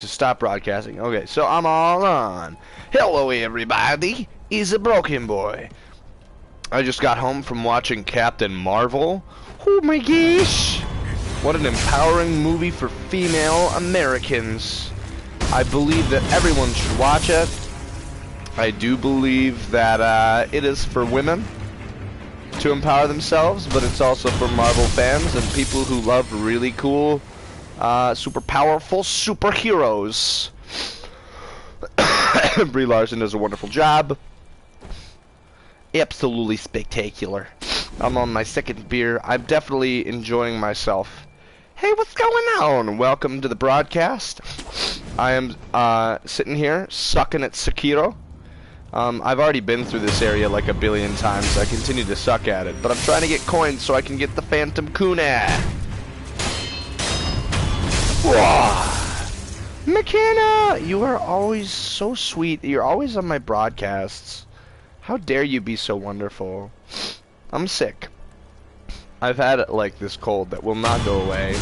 To stop broadcasting. Okay, so I'm all on. Hello, everybody. Is a broken boy. I just got home from watching Captain Marvel. Oh my gosh! What an empowering movie for female Americans. I believe that everyone should watch it. I do believe that it is for women to empower themselves, but it's also for Marvel fans and people who love really cool super powerful superheroes. Brie Larson does a wonderful job. Absolutely spectacular. I'm on my second beer. I'm definitely enjoying myself. Hey, what's going on? Welcome to the broadcast. I am sitting here sucking at Sekiro. I've already been through this area like a billion times. I continue to suck at it, but I'm trying to get coins so I can get the Phantom Kuna. McKenna, you are always so sweet. You're always on my broadcasts. How dare you be so wonderful? I'm sick. I've had like this cold that will not go away.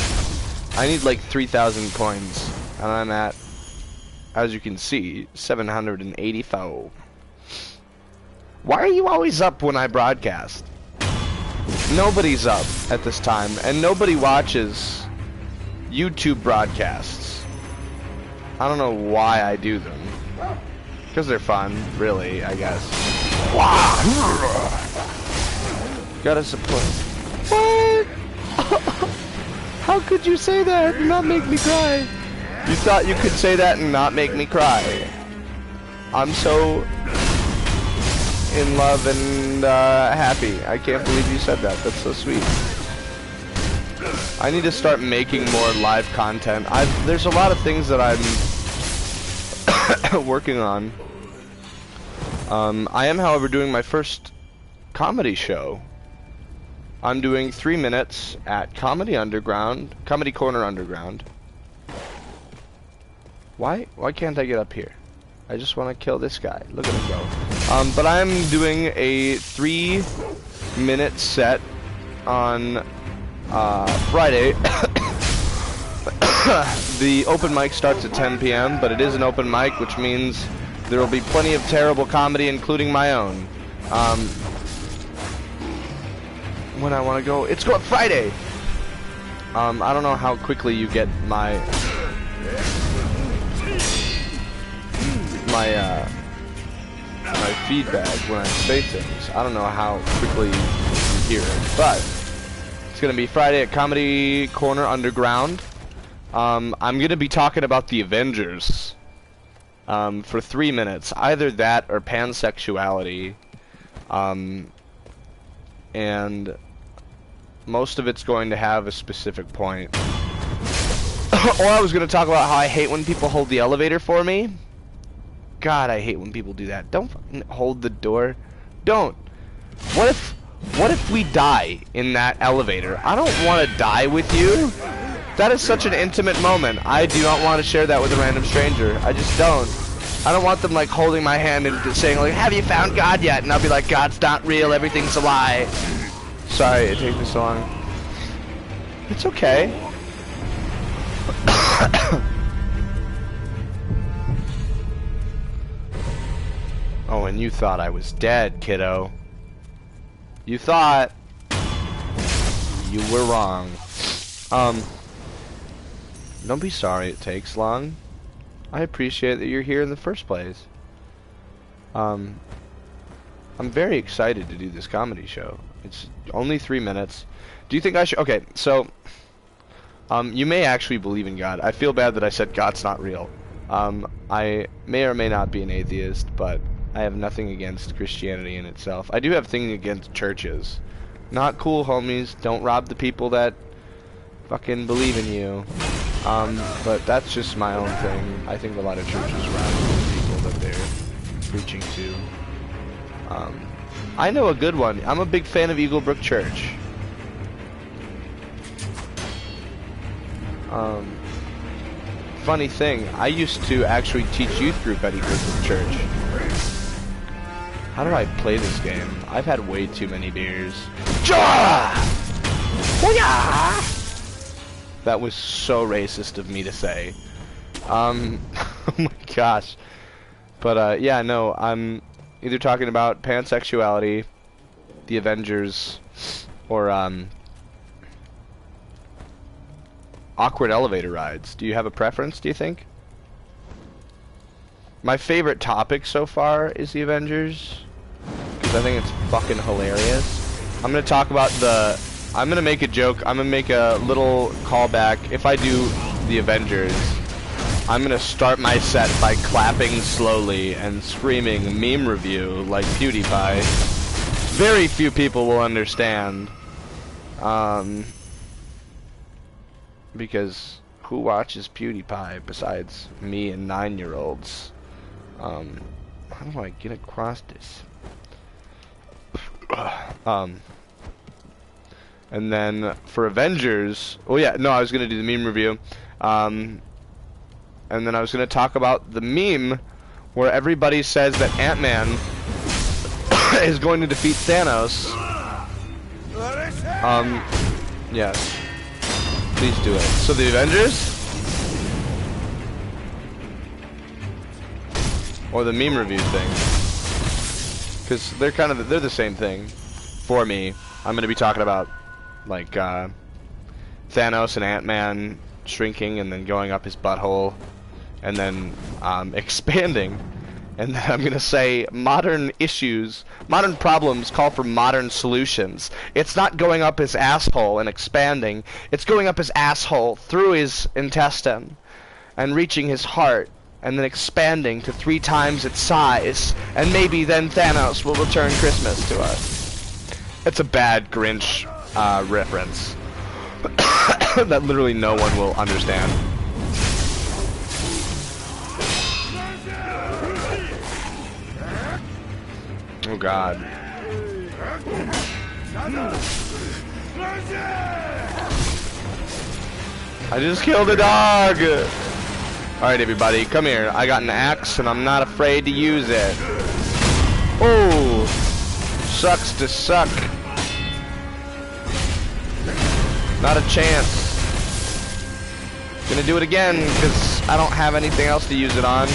I need like 3,000 coins, and I'm at, as you can see, 784. Why are you always up when I broadcast? Nobody's up at this time, and nobody watches YouTube broadcasts. I don't know why I do them. Because they're fun, really, I guess. Gotta support. What? How could you say that and not make me cry? You thought you could say that and not make me cry. I'm so in love and happy. I can't believe you said that. That's so sweet. I need to start making more live content. There's a lot of things that I'm working on. I am, however, doing my first comedy show. I'm doing 3 minutes at Comedy Corner Underground. Why can't I get up here? I just want to kill this guy. Look at him go. But I'm doing a 3-minute set on Friday. The open mic starts at 10 p.m., but it is an open mic, which means there will be plenty of terrible comedy, including my own. When I want to go, it's going Friday. I don't know how quickly you get my feedback when I say things. I don't know how quickly you hear it, but it's gonna be Friday at Comedy Corner Underground. I'm gonna be talking about the Avengers for 3 minutes, either that or pansexuality, and most of it's going to have a specific point. Or I was gonna talk about how I hate when people hold the elevator for me. God, I hate when people do that. Don't fucking hold the door. Don't. What if we die in that elevator? I don't want to die with you. That is such an intimate moment. I do not want to share that with a random stranger. I just don't. I don't want them like holding my hand and saying like, "Have you found God yet?" And I'll be like, "God's not real. Everything's a lie." Sorry, it takes me so long. It's okay. Oh, and you thought I was dead, kiddo. You thought. You were wrong. Don't be sorry it takes long. I appreciate that you're here in the first place. I'm very excited to do this comedy show. It's only 3 minutes. Do you think I should... Okay, so... you may actually believe in God. I feel bad that I said God's not real. I may or may not be an atheist, but I have nothing against Christianity in itself. I do have things against churches. Not cool, homies. Don't rob the people that fucking believe in you. But that's just my own thing. I think a lot of churches rob the people that they're preaching to. I know a good one. I'm a big fan of Eagle Brook Church. Funny thing, I used to actually teach youth group at Eagle Brook Church. How do I play this game? I've had way too many beers. That was so racist of me to say. Oh my gosh. But yeah, no, I'm either talking about pansexuality, the Avengers, or awkward elevator rides. Do you have a preference, do you think? My favorite topic so far is the Avengers, because I think it's fucking hilarious. I'm gonna talk about I'm gonna make a joke. I'm gonna make a little callback. If I do the Avengers, I'm gonna start my set by clapping slowly and screaming meme review like PewDiePie. Very few people will understand. Because who watches PewDiePie besides me and 9-year-olds? How do I get across this? And then for Avengers, oh yeah, no, I was gonna do the meme review. And then I was gonna talk about the meme where everybody says that Ant-Man is going to defeat Thanos. Yes. Please do it. So the Avengers? Or the meme review thing? Because they're they're the same thing. For me, I'm gonna be talking about like Thanos and Ant-Man shrinking and then going up his butthole and then expanding. And then I'm gonna say modern problems call for modern solutions. It's not going up his asshole and expanding. It's going up his asshole through his intestine and reaching his heart and then expanding to 3 times its size. And maybe then Thanos will return Christmas to us. It's a bad Grinch reference that literally no one will understand. Oh god. I just killed a dog! Alright everybody, come here. I got an axe and I'm not afraid to use it. Oh! Sucks to suck. Not a chance. Gonna do it again, because I don't have anything else to use it on.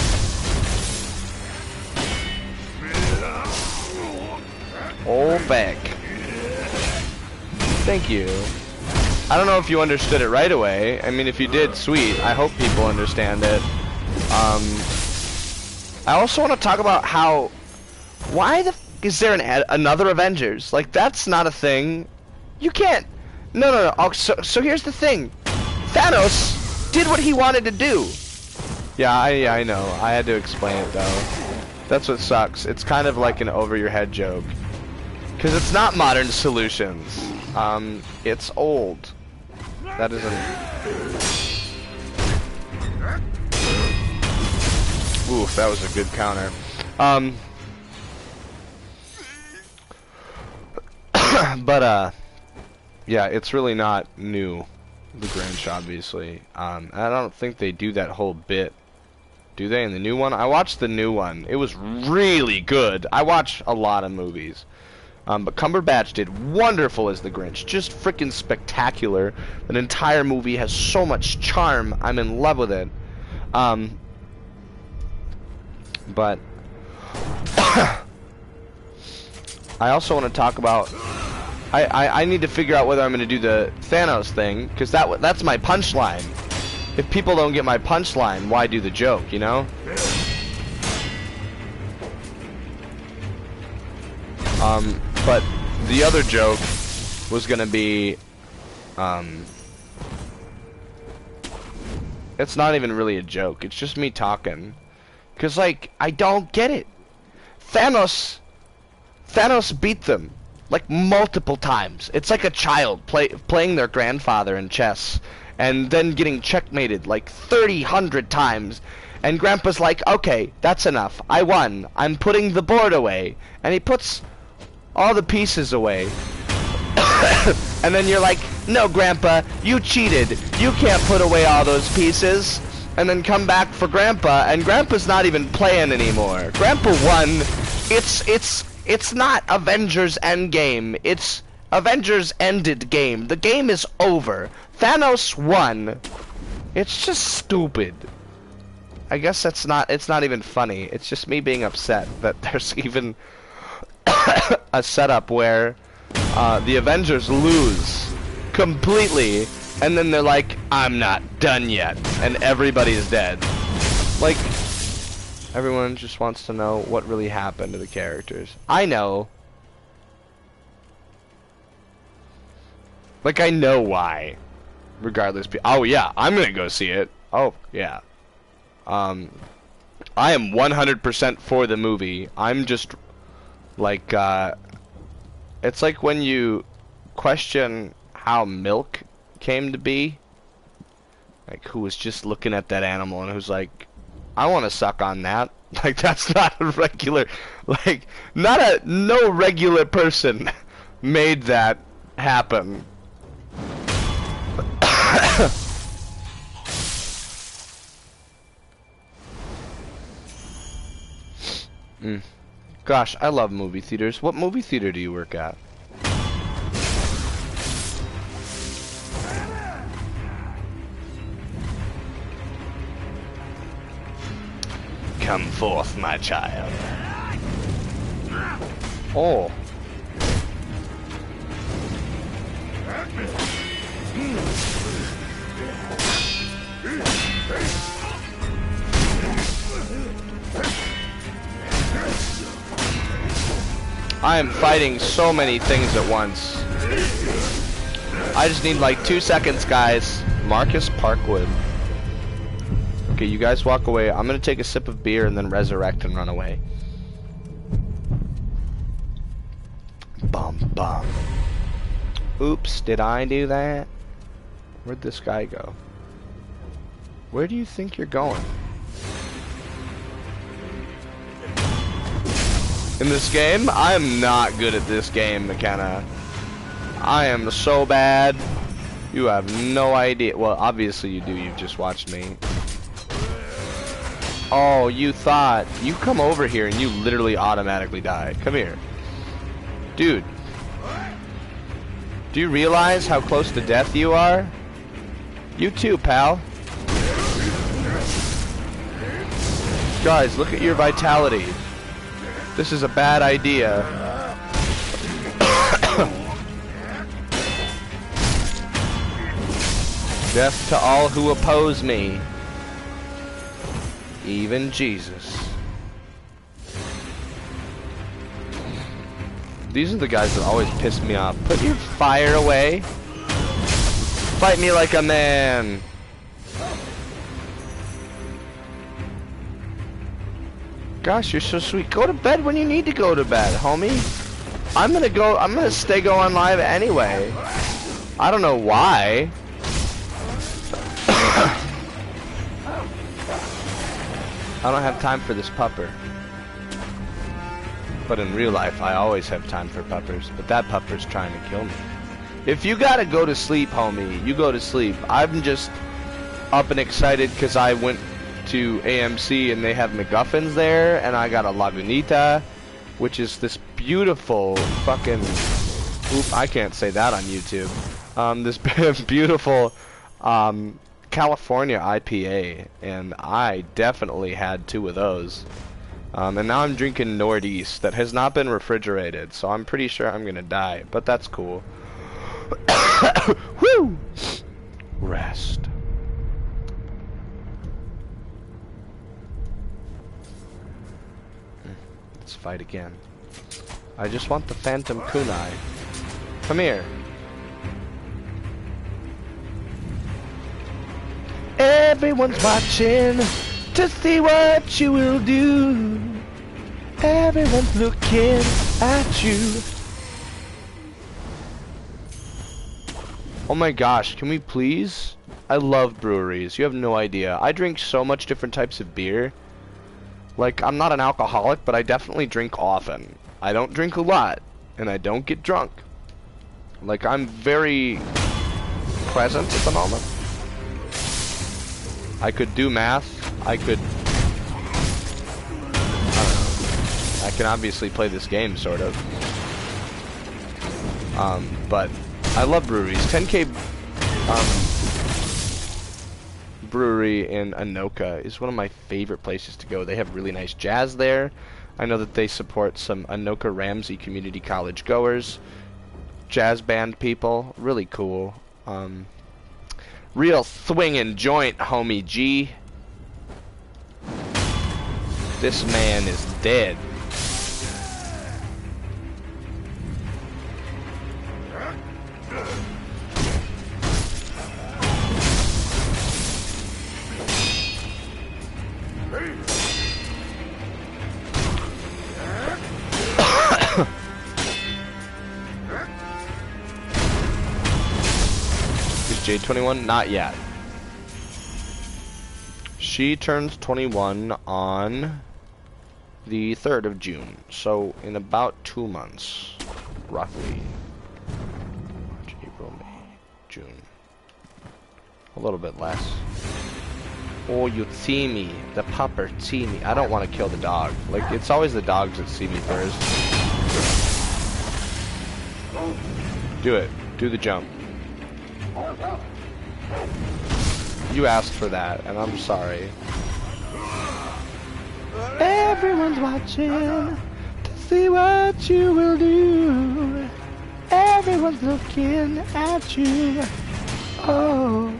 Oh, back. Thank you. I don't know if you understood it right away. I mean, if you did, sweet. I hope people understand it. I also want to talk about how... Why the f is there another Avengers? Like, that's not a thing. You can't... No. Oh, so here's the thing. Thanos did what he wanted to do. Yeah, I know. I had to explain it, though. That's what sucks. It's kind of like an over-your-head joke. Because it's not modern solutions. It's old. That isn't... Oof, that was a good counter. But, yeah, it's really not new. The Grinch, obviously. I don't think they do that whole bit. Do they in the new one? I watched the new one. It was really good. I watch a lot of movies. But Cumberbatch did wonderful as the Grinch. Just freaking spectacular. An entire movie has so much charm. I'm in love with it. But I also want to talk about... I need to figure out whether I'm going to do the Thanos thing, because that's my punchline. If people don't get my punchline, why do the joke, you know? But the other joke was gonna be, it's not even really a joke, it's just me talking. 'Cause, like, I don't get it. Thanos beat them, like, multiple times. It's like a child playing their grandfather in chess, and then getting checkmated, like, 100 times. And Grandpa's like, okay, that's enough. I won. I'm putting the board away. And he puts all the pieces away. And then you're like, no, Grandpa, you cheated. You can't put away all those pieces. And then come back for Grandpa, and Grandpa's not even playing anymore. Grandpa won. It's not Avengers Endgame. It's Avengers Ended Game. The game is over. Thanos won. It's just stupid. I guess it's not even funny. It's just me being upset that there's even a setup where the Avengers lose completely, and then they're like, I'm not done yet, and everybody's dead. Like, everyone just wants to know what really happened to the characters. I know. Like, I know why. Regardless. Oh, yeah, I'm gonna go see it. Oh, yeah. I am 100% for the movie. I'm just, like, it's like when you question how milk came to be. Like, who was just looking at that animal and who's like, I want to suck on that. Like, that's not a regular, like, no regular person made that happen. Gosh, I love movie theaters. What movie theater do you work at? Come forth, my child. Oh. I am fighting so many things at once. I just need like 2 seconds, guys. Marcus Parkwood. Okay, you guys walk away. I'm gonna take a sip of beer and then resurrect and run away. Bum bum. Oops, did I do that? Where'd this guy go? Where do you think you're going? In this game? I'm not good at this game, McKenna. I am so bad. You have no idea. Well, obviously you do. You've just watched me. Oh, you thought. You come over here and you literally automatically die. Come here. Dude. Do you realize how close to death you are? You too, pal. Guys, look at your vitality. This is a bad idea. Death to all who oppose me. Even Jesus. These are the guys that always piss me off. Put your fire away. Fight me like a man. Gosh, you're so sweet. Go to bed when you need to go to bed, homie. I'm gonna stay going live anyway. I don't know why. I don't have time for this pupper. But in real life, I always have time for puppers. But that pupper's trying to kill me. If you gotta go to sleep, homie, you go to sleep. I'm just up and excited because I went to AMC and they have MacGuffins there, and I got a Lagunita, which is this beautiful fucking, oop, I can't say that on YouTube. This beautiful California IPA, and I definitely had 2 of those. And now I'm drinking Northeast that has not been refrigerated, so I'm pretty sure I'm gonna die, but that's cool. Woo! Rest. Let's fight again. I just want the Phantom Kunai. Come here. Everyone's watching to see what you will do. Everyone's looking at you. Oh my gosh, can we please? I love breweries. You have no idea. I drink so much different types of beer. Like, I'm not an alcoholic, but I definitely drink often. I don't drink a lot, and I don't get drunk. Like, I'm very present at the moment. I could do math. I could... I don't know. I can obviously play this game, sort of. But I love breweries. 10K brewery in Anoka is one of my favorite places to go. They have really nice jazz there. I know that they support some Anoka Ramsey Community College goers, jazz band people. Really cool. Real swinging joint, homie G. This man is dead. Is Jade 21? Not yet. She turns 21 on the 3rd of June, so in about 2 months, roughly. March, April, May, June. A little bit less. Oh, you see me. The pupper see me. I don't want to kill the dog. Like, it's always the dogs that see me first. Do it. Do the jump. You asked for that, and I'm sorry. Everyone's watching to see what you will do. Everyone's looking at you. Oh.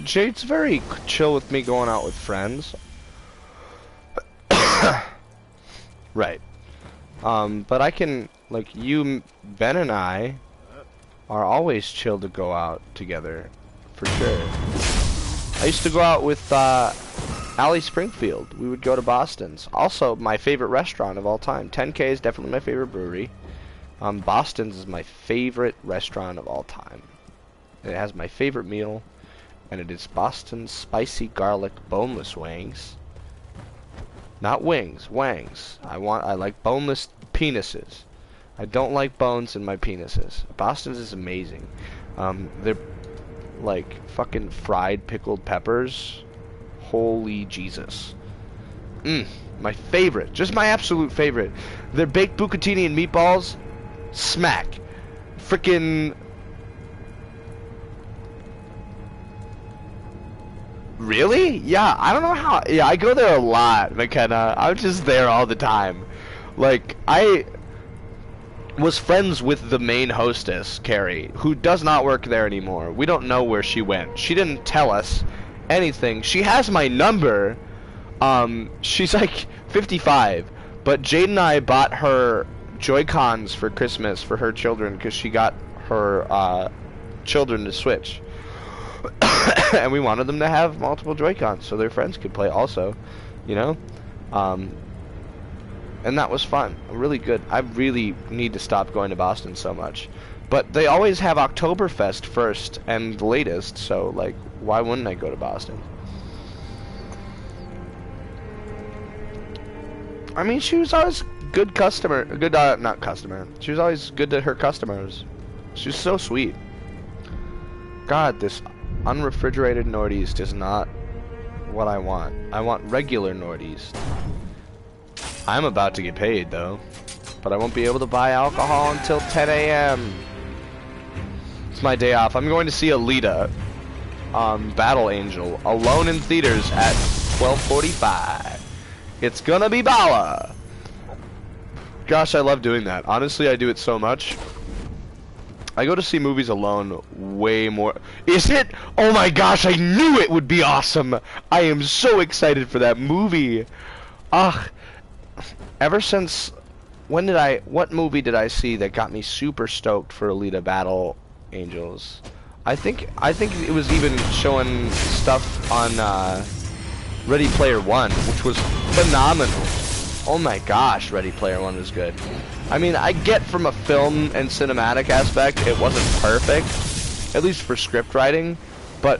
Jade's very chill with me going out with friends. Right. But I can, like, Ben and I are always chill to go out together, for sure. I used to go out with, Allie Springfield. We would go to Boston's. Also, my favorite restaurant of all time. 10K is definitely my favorite brewery. Boston's is my favorite restaurant of all time. It has my favorite meal, and it is Boston's spicy garlic boneless wings. Not wings, wangs. I like boneless penises. I don't like bones in my penises. Boston's is amazing. They're like fucking fried pickled peppers. Holy Jesus. My favorite. Just my absolute favorite. Their baked bucatini and meatballs. Smack. Frickin'. Really? Yeah, I don't know how. Yeah, I go there a lot, McKenna. I'm just there all the time. Like, I was friends with the main hostess, Carrie, who does not work there anymore. We don't know where she went. She didn't tell us anything. She has my number. She's like 55, but Jade and I bought her Joy-Cons for Christmas for her children because she got her children to Switch. And we wanted them to have multiple Joy-Cons so their friends could play also, you know? And that was fun. Really good. I really need to stop going to Boston so much. But they always have Oktoberfest first and latest, so, like, why wouldn't I go to Boston? I mean, she was always good customer. Not customer. She was always good to her customers. She was so sweet. God, this unrefrigerated Northeast is not what I want. I want regular Northeast. I'm about to get paid though, but I won't be able to buy alcohol until 10 a.m. It's my day off. I'm going to see Alita, Battle Angel, alone in theaters at 12:45. It's gonna be Bala. Gosh, I love doing that. Honestly, I do it so much. I go to see movies alone way more. Is it? Oh my gosh, I knew it would be awesome. I am so excited for that movie. Ugh. Ever since, what movie did I see that got me super stoked for Alita Battle Angels? I think it was even showing stuff on Ready Player One, which was phenomenal. Oh my gosh, Ready Player One was good. I mean, I get from a film and cinematic aspect, it wasn't perfect, at least for script writing, but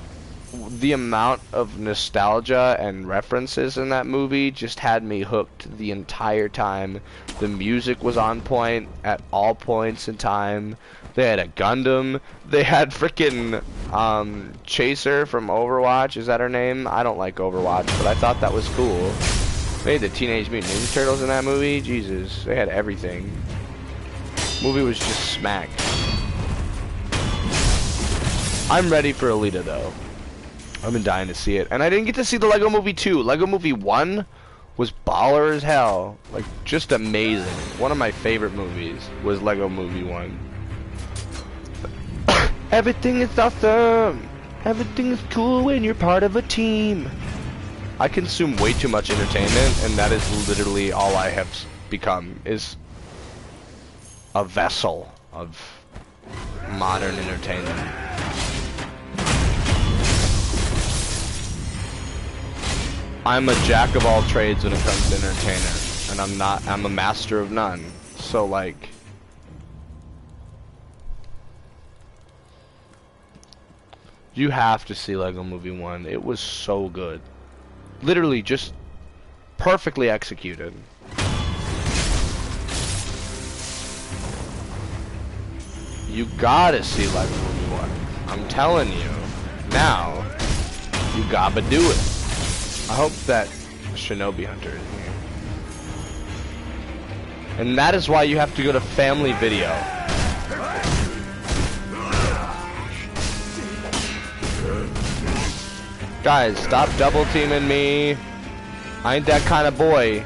the amount of nostalgia and references in that movie just had me hooked the entire time. The music was on point at all points in time. They had a Gundam. They had frickin' Chaser from Overwatch. Is that her name? I don't like Overwatch, but I thought that was cool. They had the Teenage Mutant Ninja Turtles in that movie. Jesus, they had everything. Movie was just smack. I'm ready for Alita though. I've been dying to see it. And I didn't get to see the Lego Movie 2. Lego Movie 1 was baller as hell. Like, just amazing. One of my favorite movies was Lego Movie 1. Everything is awesome. Everything is cool when you're part of a team. I consume way too much entertainment, and that is literally all I have become, is a vessel of modern entertainment. I'm a jack of all trades when it comes to entertainment, and I'm a master of none. So like, you have to see Lego Movie 1. It was so good. Literally just perfectly executed. You gotta see Lego Movie 1. I'm telling you. Now, you gotta do it. I hope that Shinobi Hunter is here. And that is why you have to go to Family Video. Guys, stop double teaming me. I ain't that kind of boy.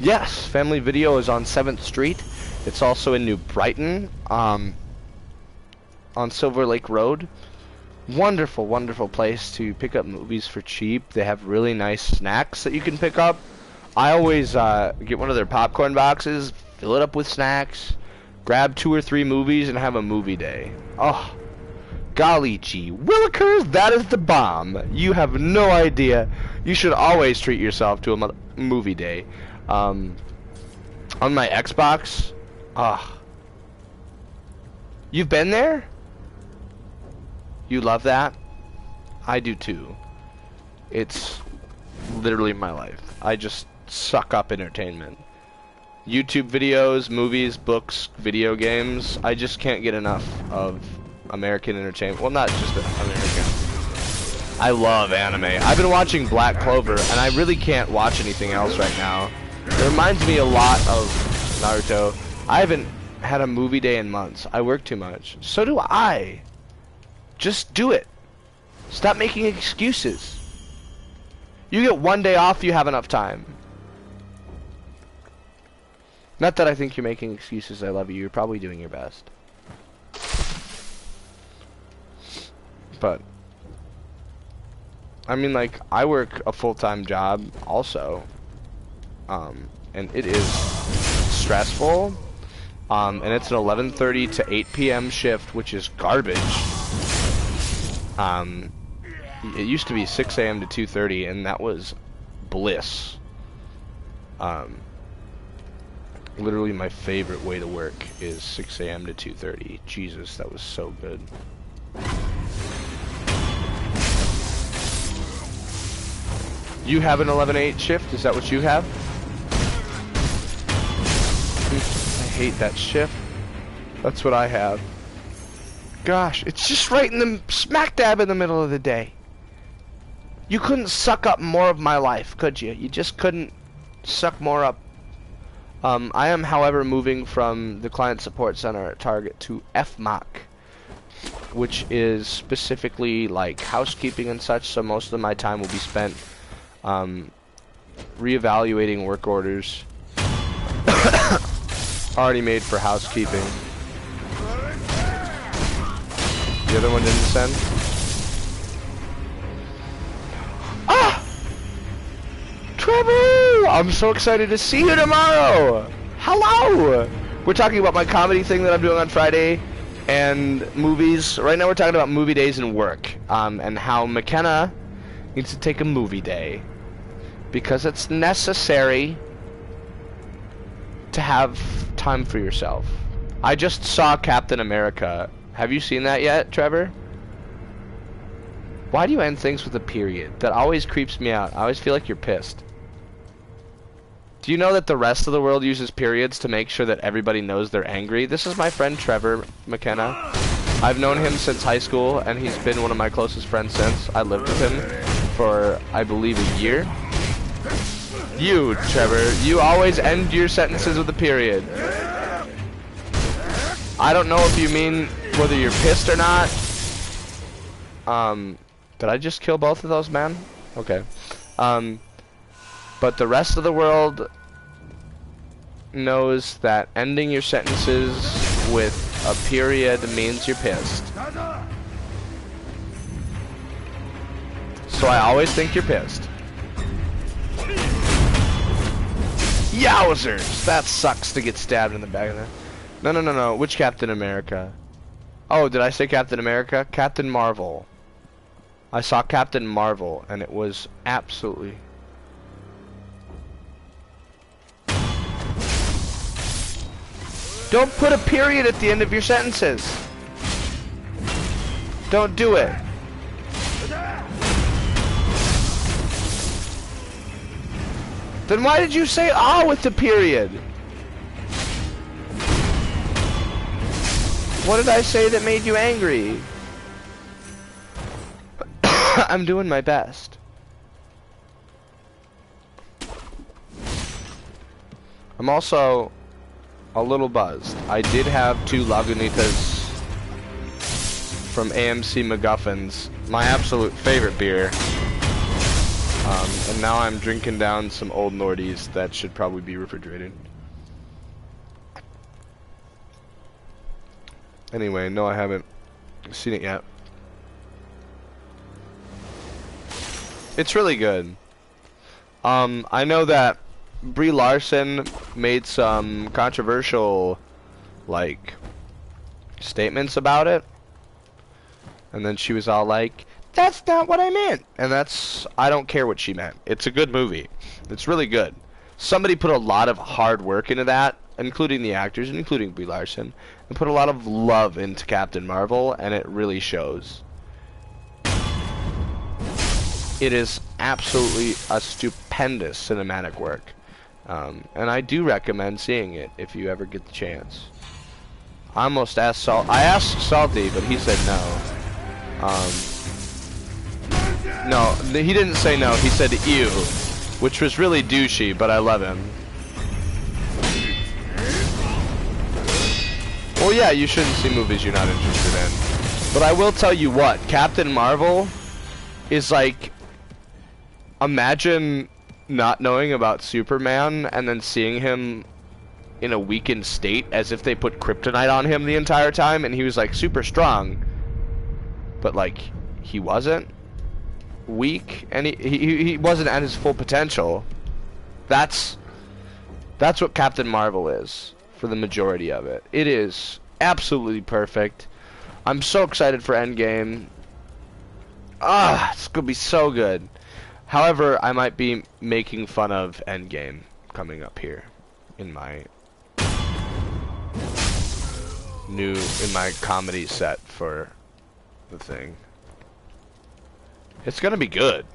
Yes, Family Video is on 7th Street. It's also in New Brighton, on Silver Lake Road. Wonderful, wonderful place to pick up movies for cheap. They have really nice snacks that you can pick up. I always get one of their popcorn boxes, fill it up with snacks, grab 2 or 3 movies, and have a movie day. Oh, golly gee, Willikers, that is the bomb. You have no idea. You should always treat yourself to a movie day. On my Xbox, you've been there? You love that? I do too. It's literally my life. I just suck up entertainment. YouTube videos, movies, books, video games. I just can't get enough of American entertainment. Well, not just American. I love anime. I've been watching Black Clover, and I really can't watch anything else right now. It reminds me a lot of Naruto. I haven't had a movie day in months. I work too much. So do I. Just do it. Stop making excuses. You get 1 day off, you have enough time. Not that I think you're making excuses. I love you. You're probably doing your best. But I mean, like, I work a full-time job also. And it is stressful, and it's an 11:30 to 8 p.m. shift, which is garbage. It used to be 6 a.m. to 2:30, and that was bliss. Literally my favorite way to work is 6 a.m. to 2:30. Jesus, that was so good. You have an 11-8 shift? Is that what you have? I hate that shift. That's what I have. Gosh, it's just right in the smack dab in the middle of the day. You couldn't suck up more of my life, could you? You just couldn't suck more up. I am, however, moving from the client support center at Target to FMOC, which is specifically like housekeeping and such, so most of my time will be spent reevaluating work orders already made for housekeeping. The other one didn't send? Ah! Trevor! I'm so excited to see you tomorrow! Hello! We're talking about my comedy thing that I'm doing on Friday, and movies. Right now we're talking about movie days and work, and how McKenna needs to take a movie day because it's necessary to have time for yourself. I just saw Captain America. Have you seen that yet, Trevor? Why do you end things with a period? That always creeps me out. I always feel like you're pissed. Do you know that the rest of the world uses periods to make sure that everybody knows they're angry? This is my friend Trevor McKenna. I've known him since high school, and he's been one of my closest friends since. I lived with him for, I believe, a year. You, Trevor, you always end your sentences with a period. I don't know if you mean whether you're pissed or not. Did I just kill both of those men? Okay. But the rest of the world knows that ending your sentences with a period means you're pissed. So I always think you're pissed. Yowzers! That sucks to get stabbed in the back of the... No. Which Captain America? Oh, did I say Captain America? Captain Marvel. I saw Captain Marvel, and it was absolutely... Don't put a period at the end of your sentences. Don't do it. Then why did you say "ah" with the period? What did I say that made you angry? I'm doing my best. I'm also a little buzzed. I did have 2 Lagunitas from AMC MacGuffin's, my absolute favorite beer. And now I'm drinking down some old Nordies that should probably be refrigerated. Anyway, no, I haven't seen it yet. It's really good. I know that Brie Larson made some controversial, like, statements about it. And then she was all like, "That's not what I meant." And I don't care what she meant. It's a good movie. It's really good. Somebody put a lot of hard work into that, including the actors, and including Brie Larson, and put a lot of love into Captain Marvel, and it really shows. It is absolutely a stupendous cinematic work. And I do recommend seeing it if you ever get the chance. I almost asked I asked Salty, but he said no. No, he didn't say no, he said ew, which was really douchey, but I love him. Well, yeah, you shouldn't see movies you're not interested in. But I will tell you what, Captain Marvel is like, imagine not knowing about Superman and then seeing him in a weakened state as if they put kryptonite on him the entire time and he was like super strong, but like he wasn't weak and he wasn't at his full potential. That's what Captain Marvel is for the majority of it. It is absolutely perfect. I'm so excited for Endgame. It's gonna be so good. However, I might be making fun of Endgame coming up here in my comedy set for the thing. It's gonna be good.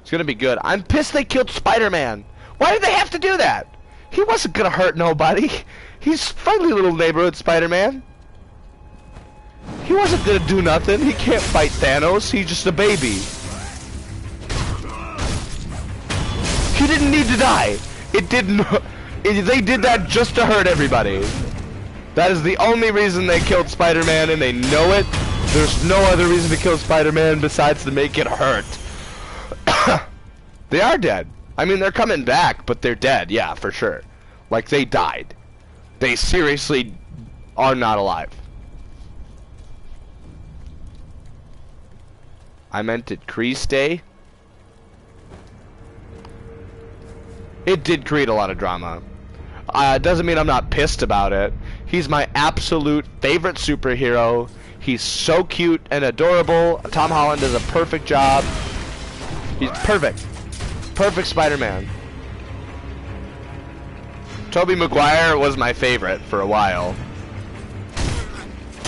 It's gonna be good. I'm pissed they killed Spider-Man. Why did they have to do that? He wasn't gonna hurt nobody. He's friendly little neighborhood Spider-Man. He wasn't gonna do nothing. He can't fight Thanos. He's just a baby. He didn't need to die. They did that just to hurt everybody. That is the only reason they killed Spider-Man, and they know it. There's no other reason to kill Spider-Man besides to make it hurt. They are dead. I mean, they're coming back, but they're dead. Yeah, for sure. Like, they died. They seriously are not alive. I meant it Crease Day. It did create a lot of drama. It doesn't mean I'm not pissed about it. He's my absolute favorite superhero. He's so cute and adorable. Tom Holland does a perfect job. He's perfect. Perfect Spider-Man. Tobey Maguire was my favorite for a while.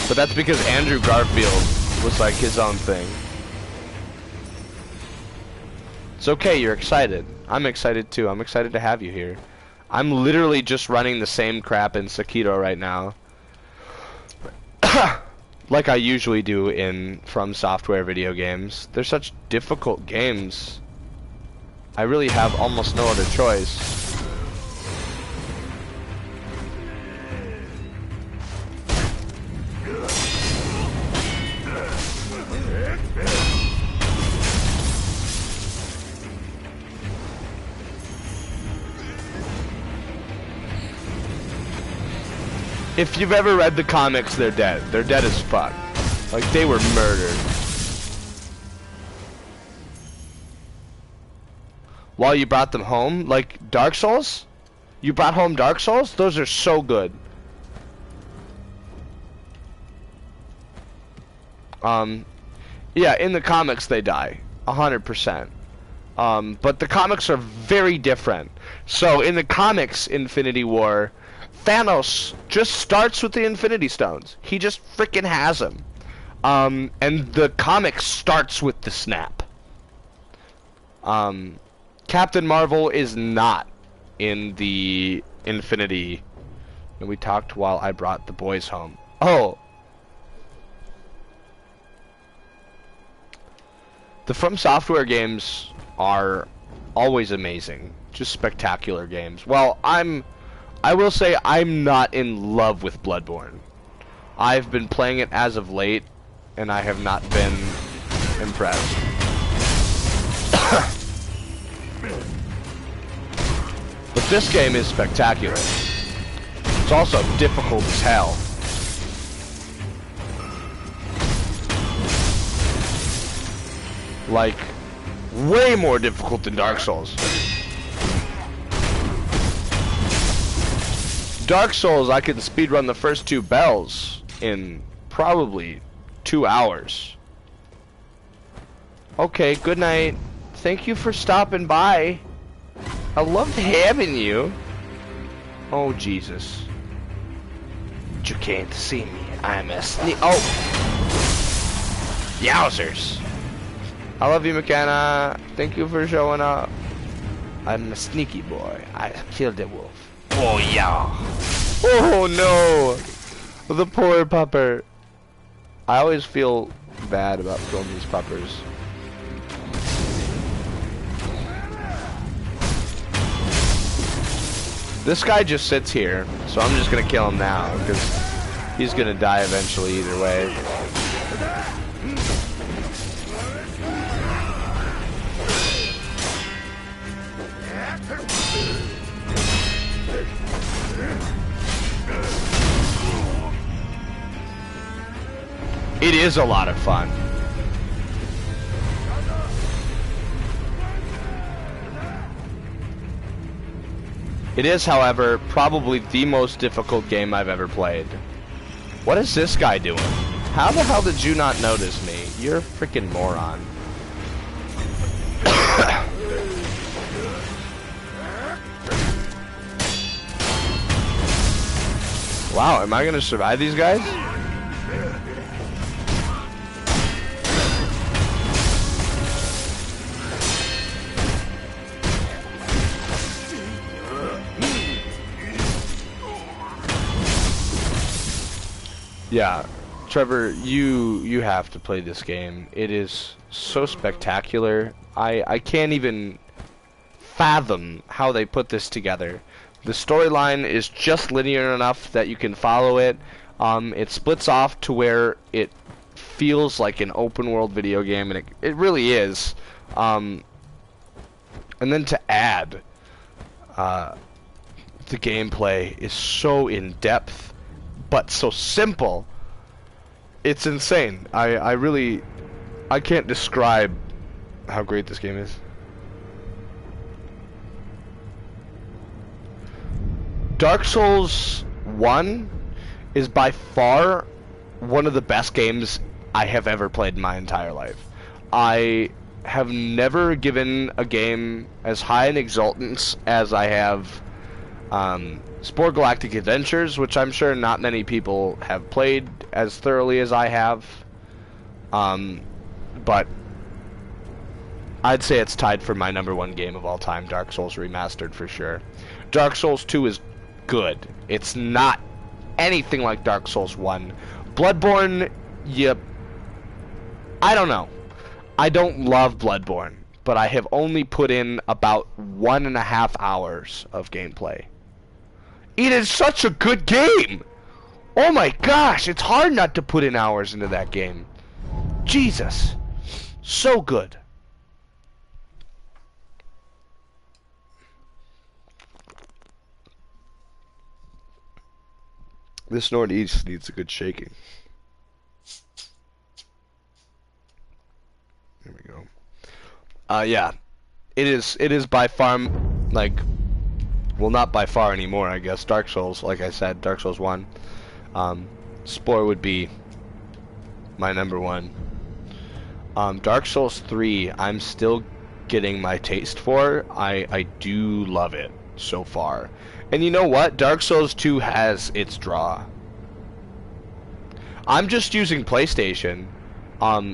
But that's because Andrew Garfield was like his own thing. It's okay, you're excited. I'm excited too. I'm excited to have you here. I'm literally just running the same crap in Sekiro right now. Like I usually do in From Software video games. They're such difficult games. I really have almost no other choice. If you've ever read the comics, they're dead. They're dead as fuck. Like, they were murdered. While you brought them home? Like, Dark Souls? You brought home Dark Souls? Those are so good. Yeah, in the comics they die. 100%. But the comics are very different. So, in the comics, Infinity War, Thanos just starts with the Infinity Stones. He just freaking has them. And the comic starts with the snap. Captain Marvel is not in the Infinity. And we talked while I brought the boys home. Oh. The From Software games are always amazing. Just spectacular games. Well, I will say I'm not in love with Bloodborne. I've been playing it as of late, and I have not been impressed. But this game is spectacular. It's also difficult as hell. Like, way more difficult than Dark Souls. Dark Souls, I can speedrun the first 2 bells in probably 2 hours. Okay, good night. Thank you for stopping by. I loved having you. Oh, Jesus. But you can't see me. I'm a Oh! Yowzers. I love you, McKenna. Thank you for showing up. I'm a sneaky boy. I killed the wolf. Oh yeah. Oh no. The poor pupper. I always feel bad about killing these puppers. This guy just sits here, so I'm just gonna kill him now, because he's gonna die eventually either way. It is a lot of fun. It is, however, probably the most difficult game I've ever played. What is this guy doing? How the hell did you not notice me? You're a freaking moron. Wow, am I gonna survive these guys? Yeah, Trevor, you have to play this game. It is so spectacular. I can't even fathom how they put this together. The storyline is just linear enough that you can follow it. It splits off to where it feels like an open world video game, and it really is. And then to add, the gameplay is so in depth, but so simple. It's insane. I can't describe how great this game is. Dark Souls 1 is by far one of the best games I have ever played in my entire life. I have never given a game as high an exultance as I have Spore Galactic Adventures, which I'm sure not many people have played as thoroughly as I have. But I'd say it's tied for my #1 game of all time, Dark Souls Remastered for sure. Dark Souls 2 is good. It's not anything like Dark Souls 1. Bloodborne, yep. I don't know. I don't love Bloodborne, but I have only put in about 1.5 hours of gameplay. It is such a good game! Oh my gosh, it's hard not to put in hours into that game. Jesus. So good. This Northeast needs a good shaking. There we go. Yeah. It is by far, like, well, not by far anymore, I guess. Dark Souls, like I said, Dark Souls 1. Spore would be my #1. Dark Souls 3, I'm still getting my taste for. I do love it so far. And you know what? Dark Souls 2 has its draw. I'm just using PlayStation.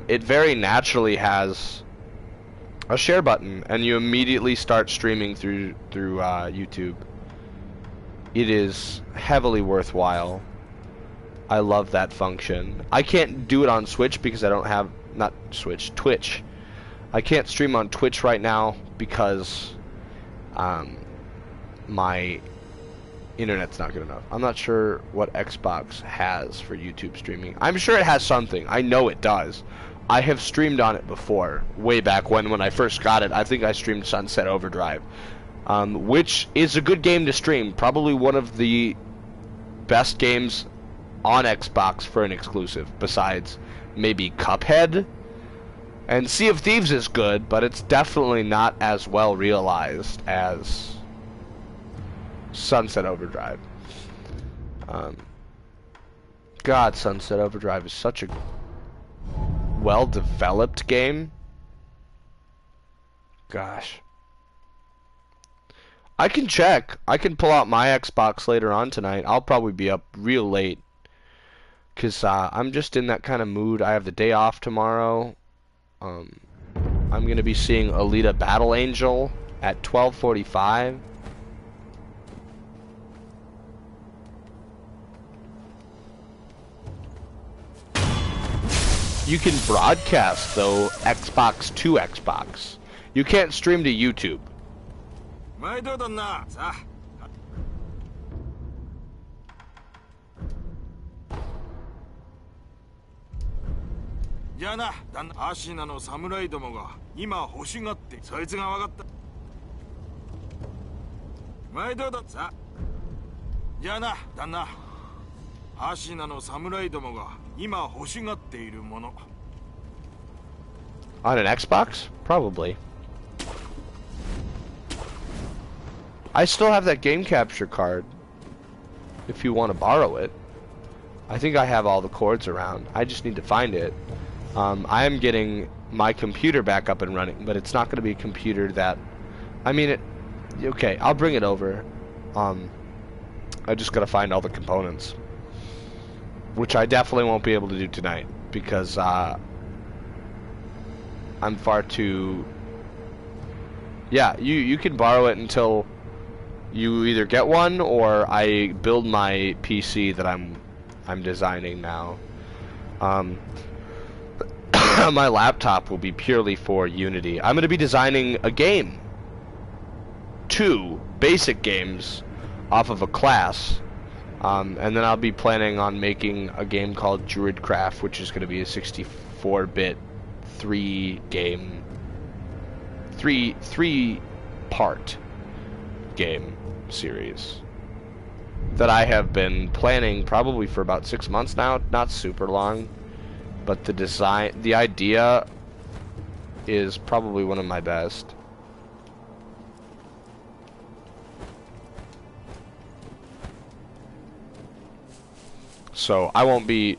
It very naturally has a share button, and you immediately start streaming through YouTube. It is heavily worthwhile. I love that function. I can't do it on Switch because I don't have, not Switch, Twitch. I can't stream on Twitch right now because my internet's not good enough. I'm not sure what Xbox has for YouTube streaming. I'm sure it has something. I know it does. I have streamed on it before, way back when I first got it. I think I streamed Sunset Overdrive, which is a good game to stream. Probably one of the best games on Xbox for an exclusive, besides maybe Cuphead. And Sea of Thieves is good, but it's definitely not as well realized as Sunset Overdrive. God, Sunset Overdrive is such a well-developed game. Gosh. I can check. I can pull out my Xbox later on tonight. I'll probably be up real late, because I'm just in that kind of mood. I have the day off tomorrow. I'm going to be seeing Alita Battle Angel at 12:45. You can broadcast, though, Xbox to Xbox. You can't stream to YouTube. On an Xbox? Probably. I still have that game capture card, if you want to borrow it. I think I have all the cords around. I just need to find it. I am getting my computer back up and running, but it's not going to be a computer that... I mean, okay, I'll bring it over. I just got to find all the components, which I definitely won't be able to do tonight, because I'm far too... Yeah, you can borrow it until you either get one or I build my PC that I'm designing now. My laptop will be purely for Unity. I'm going to be designing a game. 2 basic games off of a class. And then I'll be planning on making a game called Druidcraft, which is going to be a 64-bit 3-part game series that I have been planning probably for about 6 months now. Not super long, but the idea is probably one of my best. So I won't be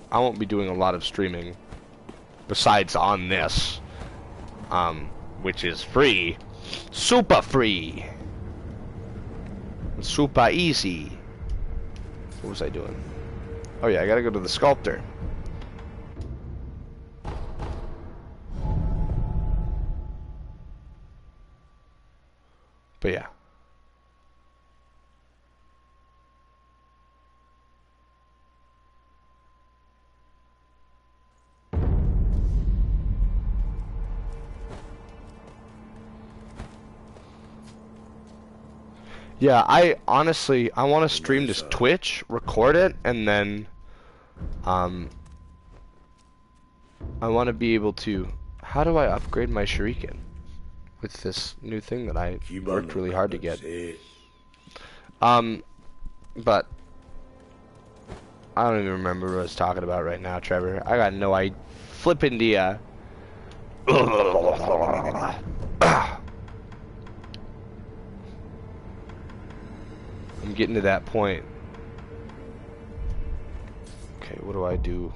doing a lot of streaming besides on this, which is free, super free, super easy. What was I doing? Oh yeah, I gotta go to the sculptor. But yeah. Yeah, I honestly, I want to stream to Twitch, record it, and then, I want to be able to, how do I upgrade my shuriken with this new thing that I worked really hard to get? But, I don't even remember what I was talking about right now, Trevor. I got no idea. Flippin' dia. I'm getting to that point. Okay, what do I do?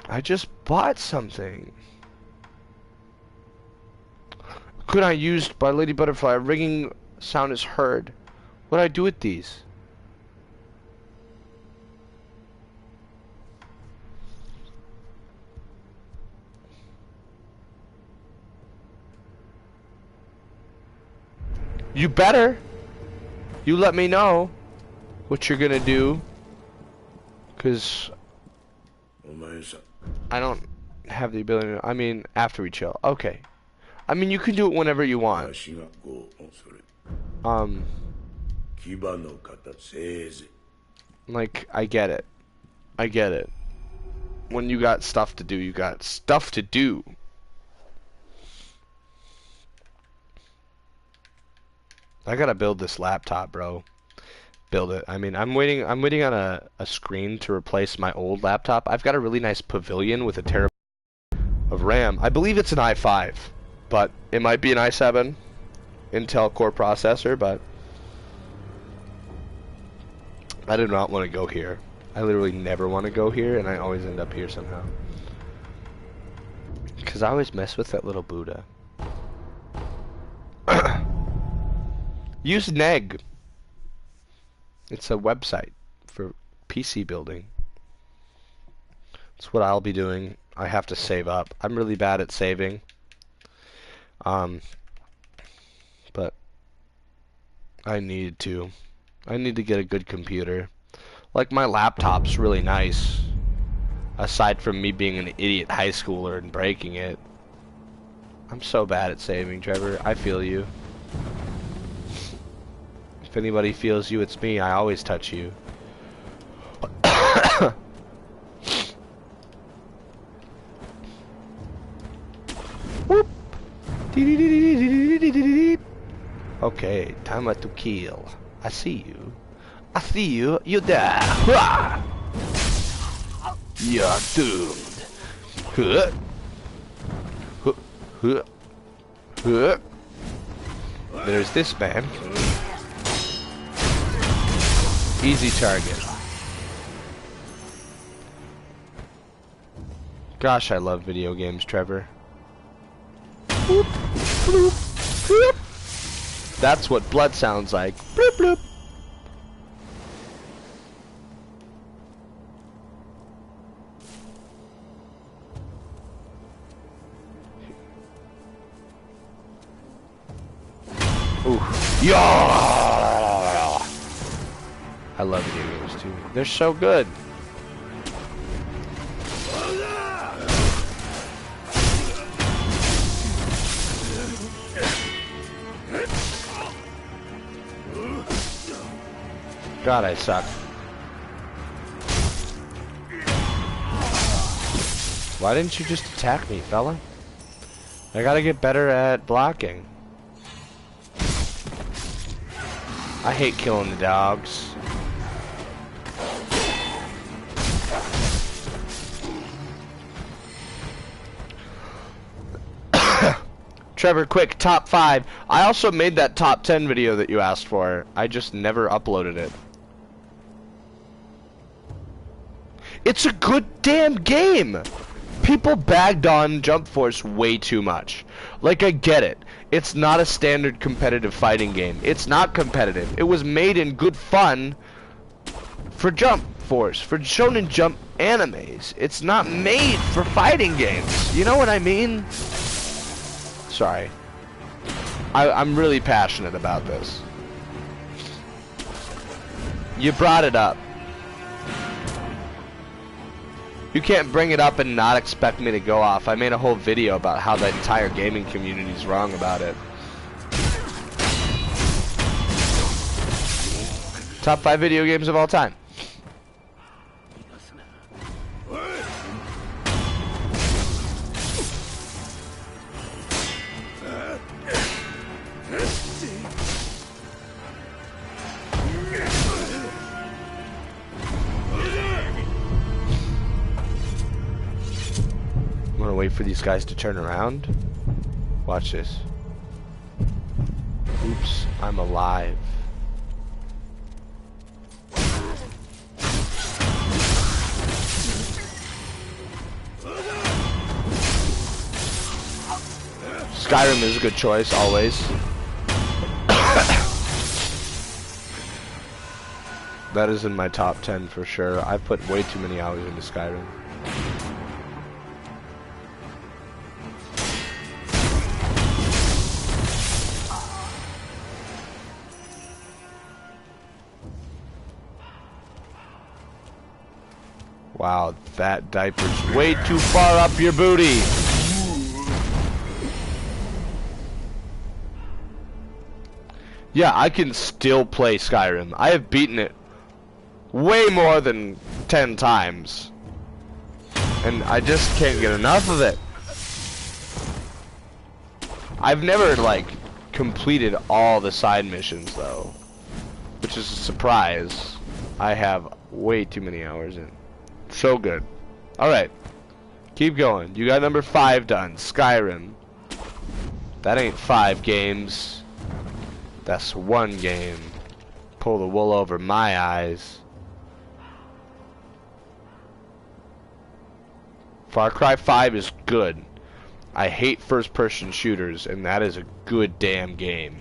I just bought something. Could I used by Lady Butterfly? A ringing sound is heard. What do I do with these? You better. You let me know what you're gonna do. 'Cause I don't have the ability to, I mean, after we chill. Okay. I mean, you can do it whenever you want. Like, I get it. I get it. When you got stuff to do, you got stuff to do. I gotta build this laptop, bro. Build it. I mean, I'm waiting on a screen to replace my old laptop. I've got a really nice Pavilion with a terabyte of RAM. I believe it's an i5, but it might be an i7 Intel Core processor, but I do not want to go here. I literally never want to go here, and I always end up here somehow. Because I always mess with that little Buddha. Use Neg. It's a website for PC building. That's what I'll be doing. I have to save up. I'm really bad at saving. But I need to. I need to get a good computer. Like, my laptop's really nice. Aside from me being an idiot high schooler and breaking it. I'm so bad at saving, Trevor. I feel you. If anybody feels you, it's me. I always touch you. Whoop. Okay, time to kill. I see you. I see you. You die. You're doomed. There's this man. Easy target. Gosh, I love video games, Trevor. Bloop, bloop, bloop. That's what blood sounds like. Bloop, bloop. Ooh. Yeah! I love video games too. They're so good. God, I suck. Why didn't you just attack me, fella? I gotta get better at blocking. I hate killing the dogs. Trevor, quick, top 5. I also made that top 10 video that you asked for. I just never uploaded it. It's a good damn game! People bagged on Jump Force way too much. Like, I get it. It's not a standard competitive fighting game. It's not competitive. It was made in good fun for Jump Force, for Shonen Jump animes. It's not made for fighting games. You know what I mean? Sorry. I'm really passionate about this. You brought it up. You can't bring it up and not expect me to go off. I made a whole video about how the entire gaming community's wrong about it. Top 5 video games of all time. I'm gonna wait for these guys to turn around. Watch this. Oops, I'm alive. Skyrim is a good choice, always. That is in my top 10 for sure. I've put way too many hours into Skyrim. Wow, that diaper's way too far up your booty. Yeah, I can still play Skyrim. I have beaten it way more than 10 times. And I just can't get enough of it. I've never, like, completed all the side missions, though. Which is a surprise. I have way too many hours in. So good. Alright. Keep going. You got number 5 done. Skyrim. That ain't 5 games. That's 1 game. Pull the wool over my eyes. Far Cry 5 is good. I hate first-person shooters, and that is a good damn game.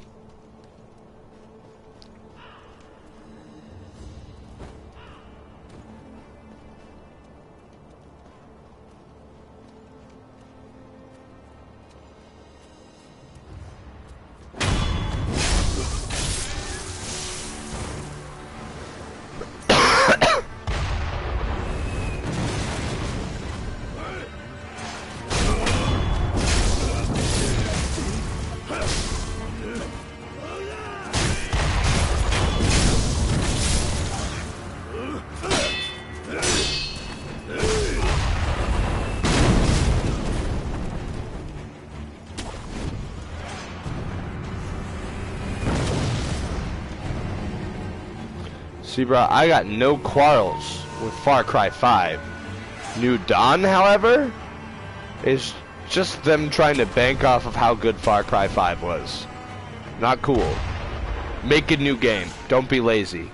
See, bro, I got no quarrels with Far Cry 5. New Dawn, however, is just them trying to bank off of how good Far Cry 5 was. Not cool. Make a new game. Don't be lazy.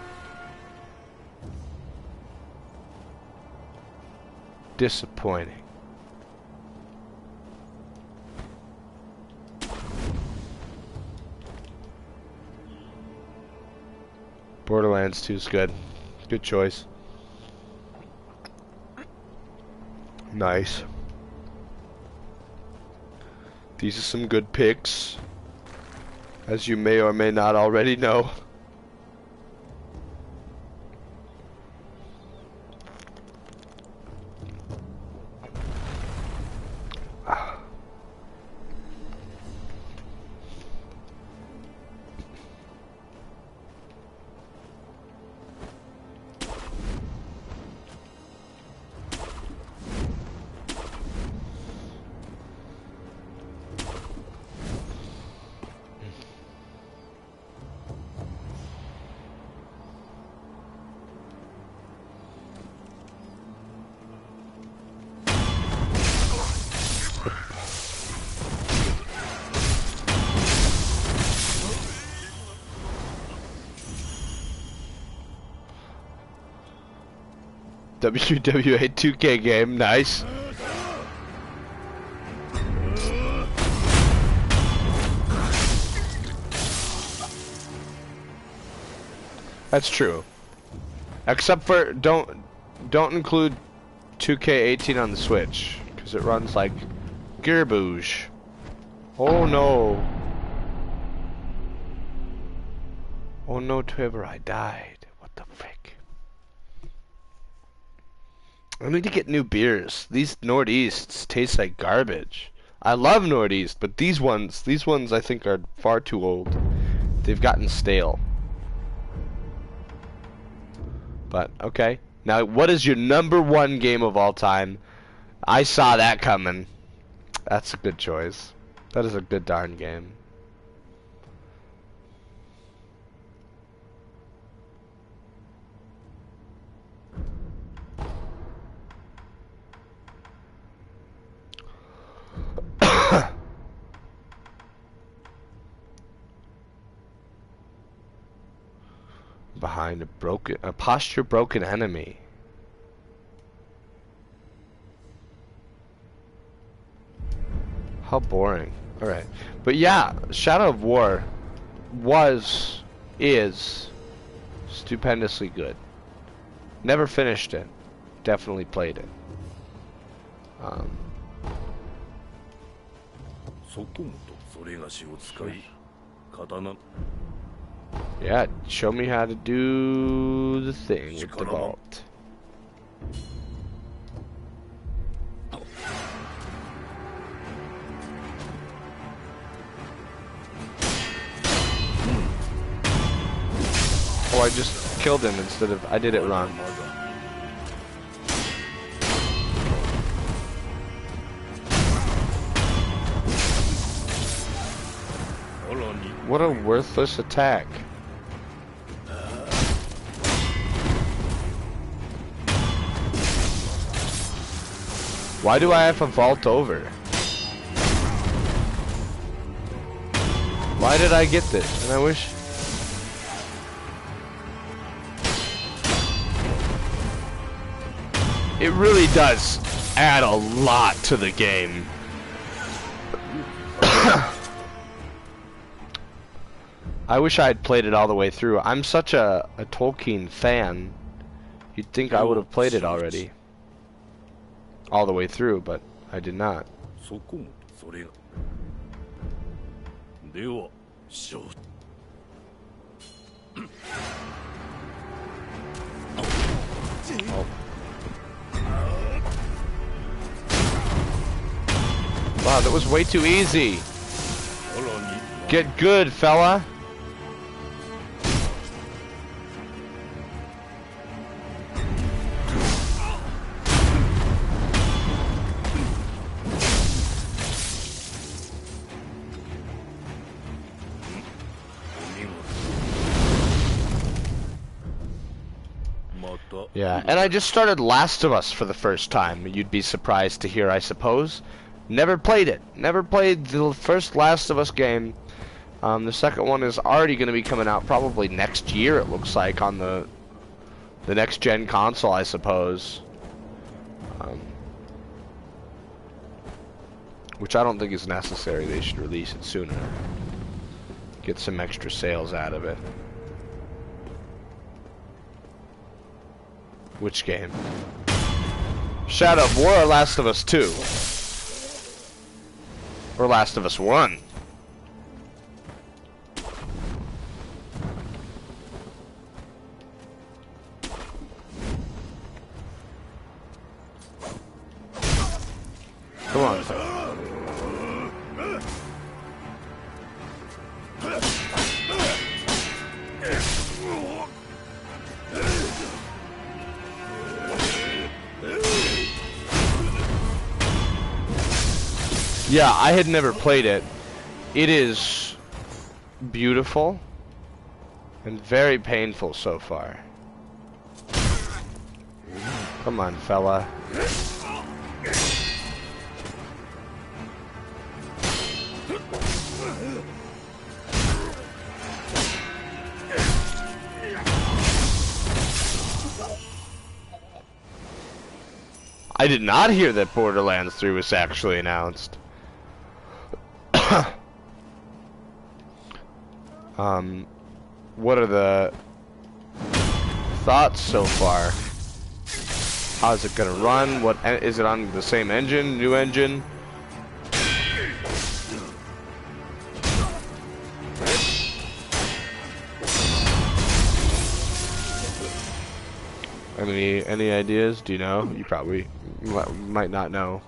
Disappointing. Borderlands 2 is good. Good choice. Nice. These are some good picks, as you may or may not already know. WWA 2K game, nice. That's true. Except for don't include 2K18 on the Switch, because it runs like garbage. Oh no. Oh no, Trevor, I died. What the frick? I need to get new beers. These Northeasts taste like garbage. I love Northeast, but these ones I think are far too old. They've gotten stale. But, okay. Now, what is your #1 game of all time? I saw that coming. That's a good choice. That is a good darn game. Behind a posture broken enemy. How boring. Alright. But yeah, Shadow of War is stupendously good. Never finished it. Definitely played it. Yeah, show me how to do the thing with the vault. Oh, I just killed him instead of... I did it wrong. What a worthless attack. Why do I have to vault over? Why did I get this? And I wish... It really does add a lot to the game. I wish I had played it all the way through. I'm such a Tolkien fan. You'd think I would have played it already. All the way through, but I did not. Oh. Wow, that was way too easy. Get good, fella. Yeah, and I just started Last of Us for the first time. You'd be surprised to hear, I suppose. Never played it. Never played the first Last of Us game. The second one is already going to be coming out probably next year, it looks like, on the next gen console, I suppose. Which I don't think is necessary. They should release it sooner. Get some extra sales out of it. Which game? Shadow of War or Last of Us 2? Or Last of Us 1? Come on. Yeah, I had never played it. It is beautiful and very painful so far. Come on, fella. I did not hear that Borderlands 3 was actually announced. What are the thoughts so far? How's it gonna run? What is it on the same engine? New engine? Any ideas? Do you know? You probably might not know.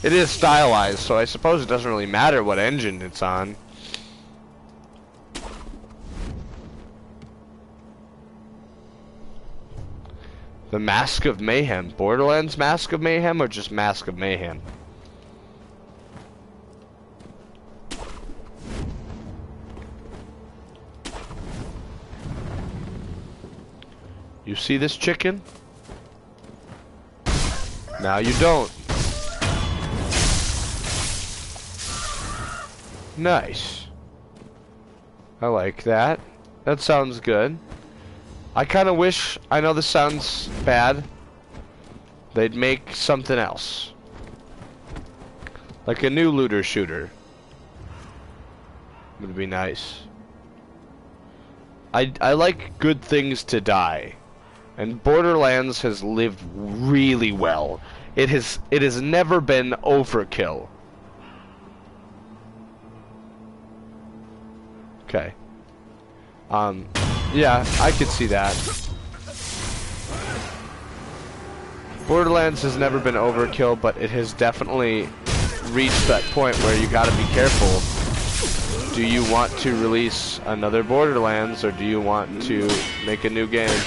It is stylized, so I suppose it doesn't really matter what engine it's on. The Mask of Mayhem. Borderlands Mask of Mayhem or just Mask of Mayhem? You see this chicken? Now you don't. Nice. I like that. That sounds good. I kind of wish, I know this sounds bad, they'd make something else. Like a new looter shooter. Would be nice. I like good things to die. And Borderlands has lived really well. It has never been overkill. Okay. Yeah, I could see that. Borderlands has never been overkill, but it has definitely reached that point where you gotta be careful. Do you want to release another Borderlands, or do you want to make a new game?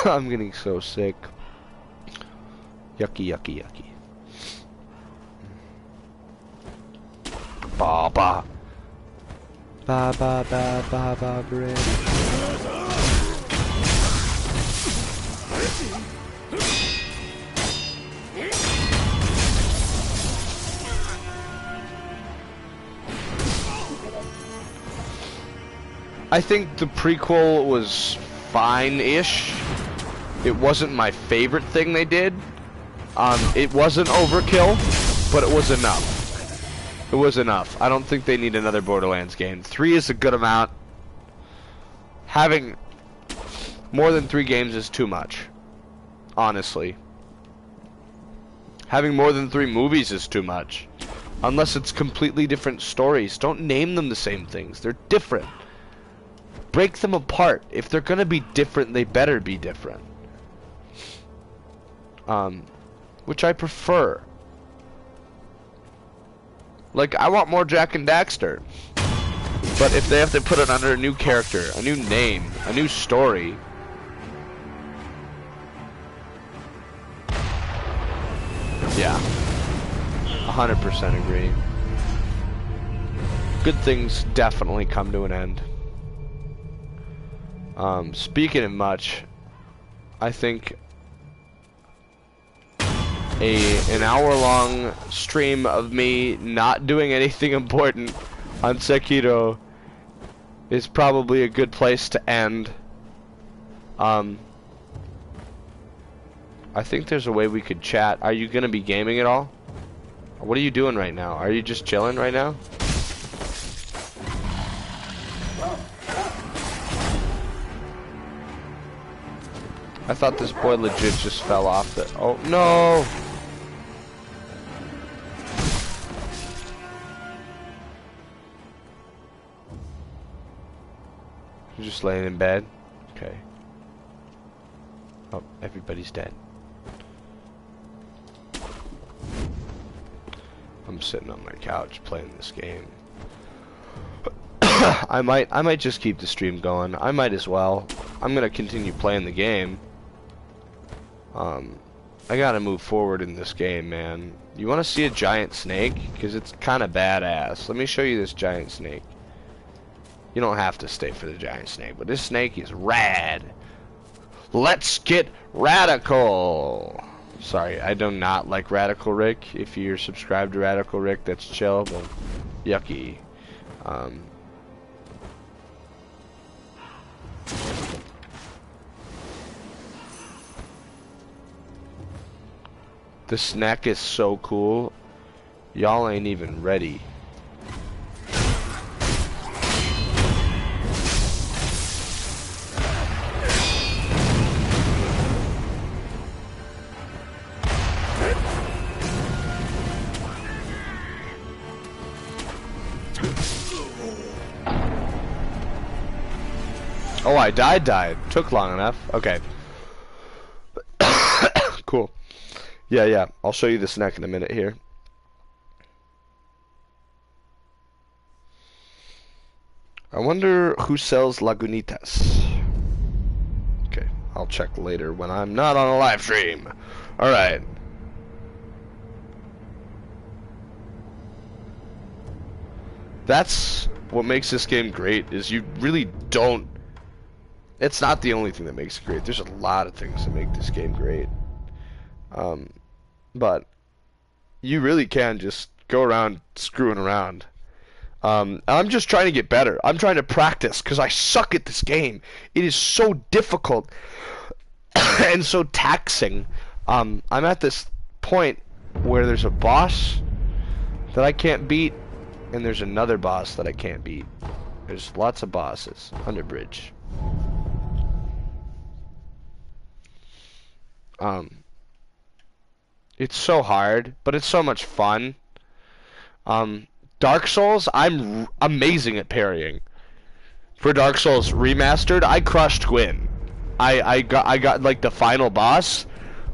I'm getting so sick. Yucky, yucky, yucky. Ba ba. Ba ba ba ba ba bread. I think the prequel was fine-ish. It wasn't my favorite thing they did. It wasn't overkill, but it was enough. It was enough. I don't think they need another Borderlands game. 3 is a good amount. Having more than 3 games is too much. Honestly. Having more than 3 movies is too much. Unless it's completely different stories. Don't name them the same things. They're different. Break them apart. If they're gonna be different, they better be different. Which I prefer. Like, I want more Jak and Daxter. But if they have to put it under a new character, a new name, a new story. Yeah. 100% agree. Good things definitely come to an end. Speaking of much, I think an hour-long stream of me not doing anything important on Sekiro is probably a good place to end. I think there's a way we could chat. Are you gonna be gaming at all? What are you doing right now? Are you just chilling right now? I thought this boy legit just fell off the... Oh, no! You're just laying in bed? Okay. Oh, everybody's dead. I'm sitting on my couch playing this game. I might just keep the stream going. I might as well. I'm gonna continue playing the game. I gotta move forward in this game, man. You wanna see a giant snake? Because it's kinda badass. Let me show you this giant snake. You don't have to stay for the giant snake, but this snake is rad. Let's get radical! Sorry, I do not like Radical Rick. If you're subscribed to Radical Rick, that's chill, but yucky. The snack is so cool. Y'all ain't even ready. Oh, I died. Took long enough. Okay. Cool. Yeah. I'll show you the snack in a minute here. I wonder who sells Lagunitas. Okay, I'll check later when I'm not on a live stream. Alright. That's what makes this game great, is you really don't... It's not the only thing that makes it great. There's a lot of things that make this game great. But you really can just go around screwing around. I'm just trying to get better. I'm trying to practice because I suck at this game. It is so difficult and so taxing. I'm at this point where there's a boss that I can't beat, and there's another boss that I can't beat. There's lots of bosses. Underbridge. It's so hard, but it's so much fun. Dark Souls, I'm amazing at parrying. For Dark Souls Remastered, I crushed Gwyn. I got like the final boss.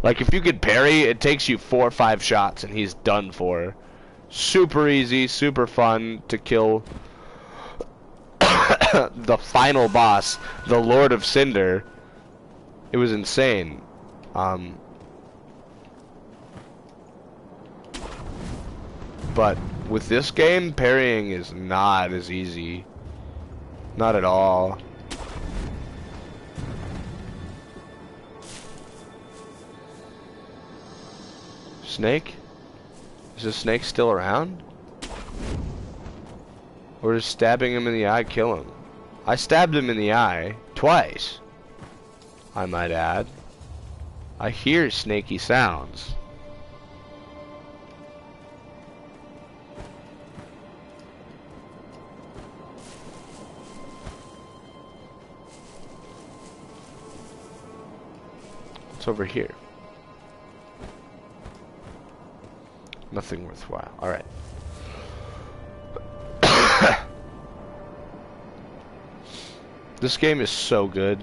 Like if you could parry, it takes you 4 or 5 shots and he's done for. Super easy, super fun to kill. The final boss, the Lord of Cinder. It was insane. But with this game, parrying is not as easy. Not at all. Snake? Is the snake still around? Or does stabbing him in the eye kill him? I stabbed him in the eye twice, I might add. I hear snaky sounds. What's over here? Nothing worthwhile. Alright. This game is so good,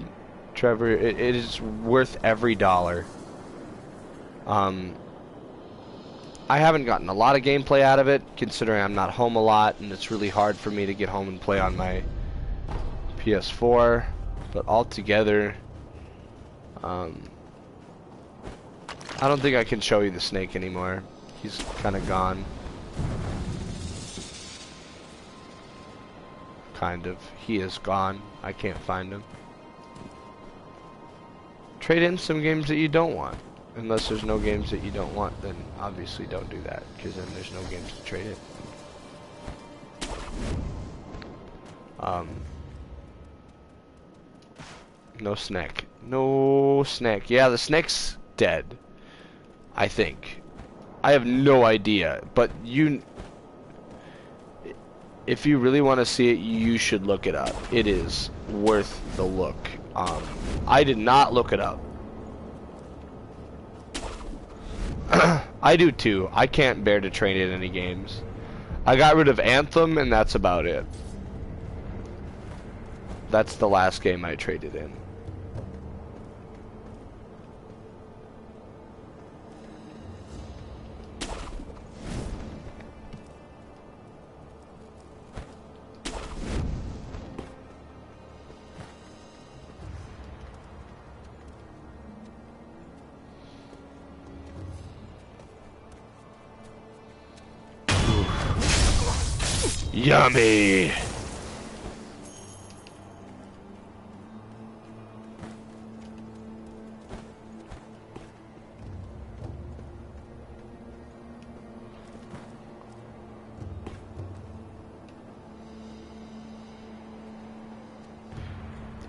Trevor. It is worth every dollar. I haven't gotten a lot of gameplay out of it, considering I'm not home a lot, and it's really hard for me to get home and play on my PS4. But altogether, I don't think I can show you the snake anymore. He's kind of gone. Kind of. He is gone. I can't find him. Trade in some games that you don't want. Unless there's no games that you don't want, then obviously don't do that, because then there's no games to trade in. No snake. No snake. Yeah, the snake's dead. I think. I have no idea, but if you really want to see it, you should look it up. It is worth the look. I did not look it up. I do too. I can't bear to train in any games. I got rid of Anthem, and that's about it. That's the last game I traded in. Yummy!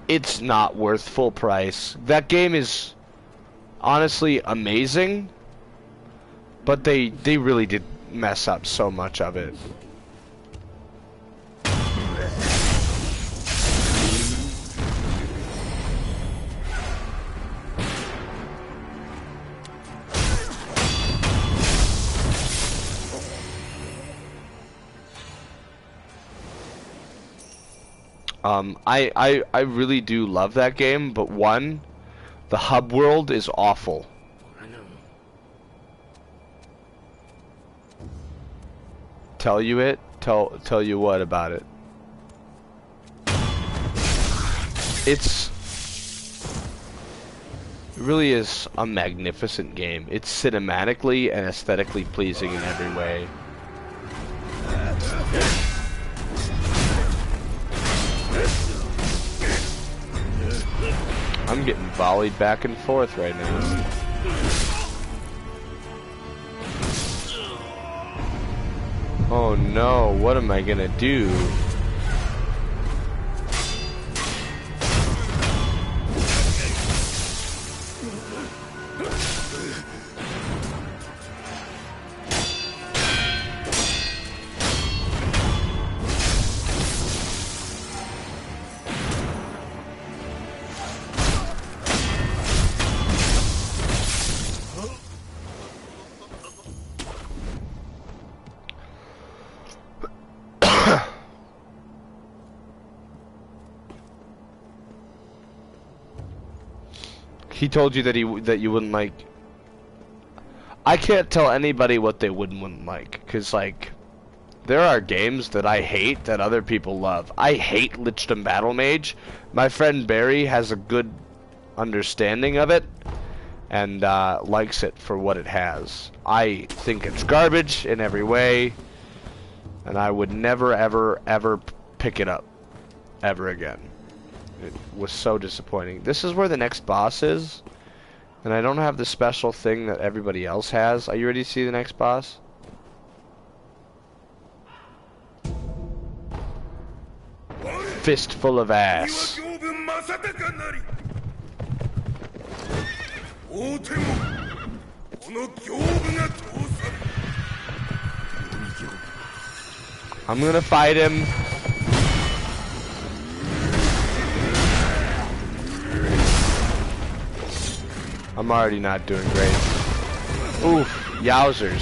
It's not worth full price. That game is honestly amazing, but they really did mess up so much of it. I really do love that game, but one, the hub world is awful. I know. Tell you it? Tell you what about it? It really is a magnificent game. It's cinematically and aesthetically pleasing in every way. I'm getting volleyed back and forth right now. Oh no, what am I gonna do? He told you that you wouldn't like. I can't tell anybody what they wouldn't like, cause like, there are games that I hate that other people love. I hate Lichdom Battle Mage. My friend Barry has a good understanding of it, and likes it for what it has. I think it's garbage in every way, and I would never ever pick it up ever again. It was so disappointing. This is where the next boss is, and I don't have the special thing that everybody else has. Are you ready to see the next boss? Fistful of ass. I'm gonna fight him. I'm already not doing great. Oof, yowzers.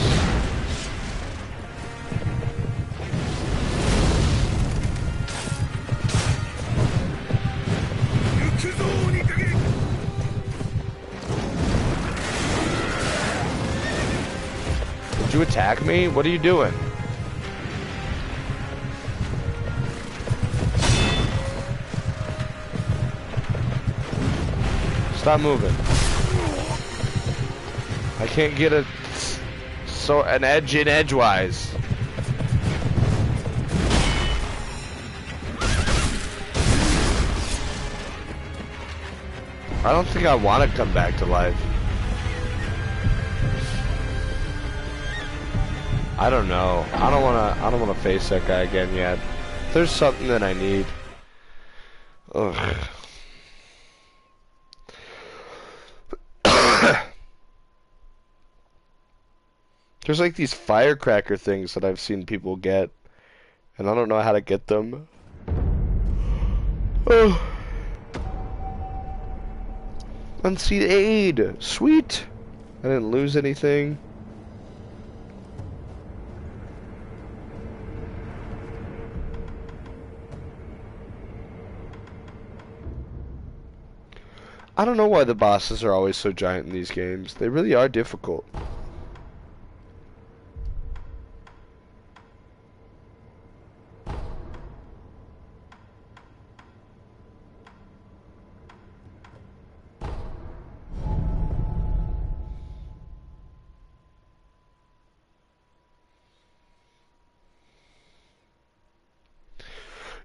Did you attack me? What are you doing? Stop moving. I can't get an edge in edgewise. I don't think I want to come back to life. I don't know. I don't wanna face that guy again yet. There's something that I need. Ugh. There's like these firecracker things that I've seen people get, and I don't know how to get them. Oh. Unseen aid! Sweet! I didn't lose anything. I don't know why the bosses are always so giant in these games. They really are difficult.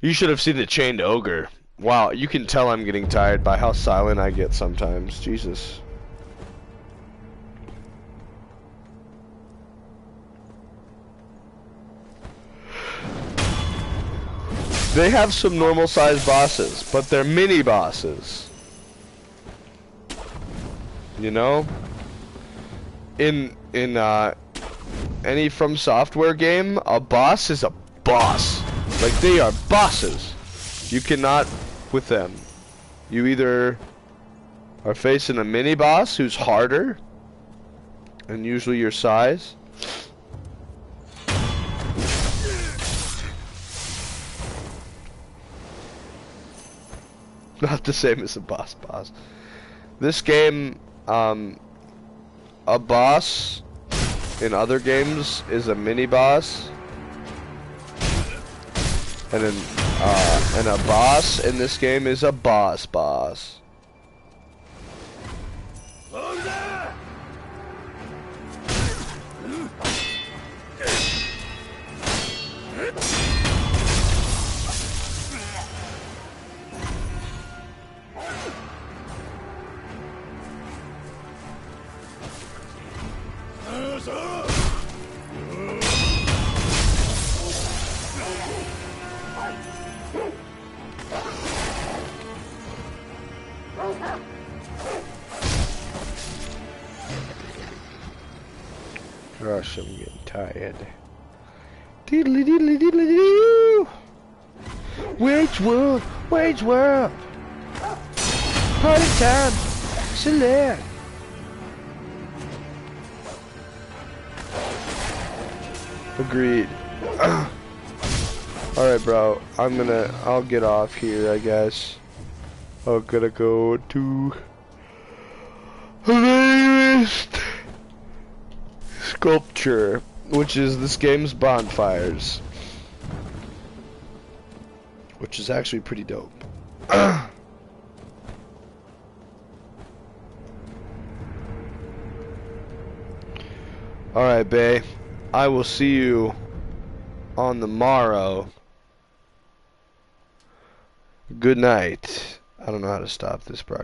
You should have seen the chained ogre. Wow, you can tell I'm getting tired by how silent I get sometimes. Jesus. They have some normal sized bosses, but they're mini bosses. You know? In any From Software game, a boss is a boss. Like, they are bosses. You cannot with them. You either are facing a mini boss who's harder, and usually your size. Not the same as a boss. This game, a boss in other games is a mini boss, and a boss in this game is a boss. Gosh, I'm getting tired. Diddly diddly diddly doo. Wage world. Party time. Select. Agreed. Alright, bro. I'll get off here, I guess. I'm gonna go to Sculpture, which is this game's bonfires, which is actually pretty dope. Alright, bae. I will see you on the morrow. Good night. I don't know how to stop this broadcast.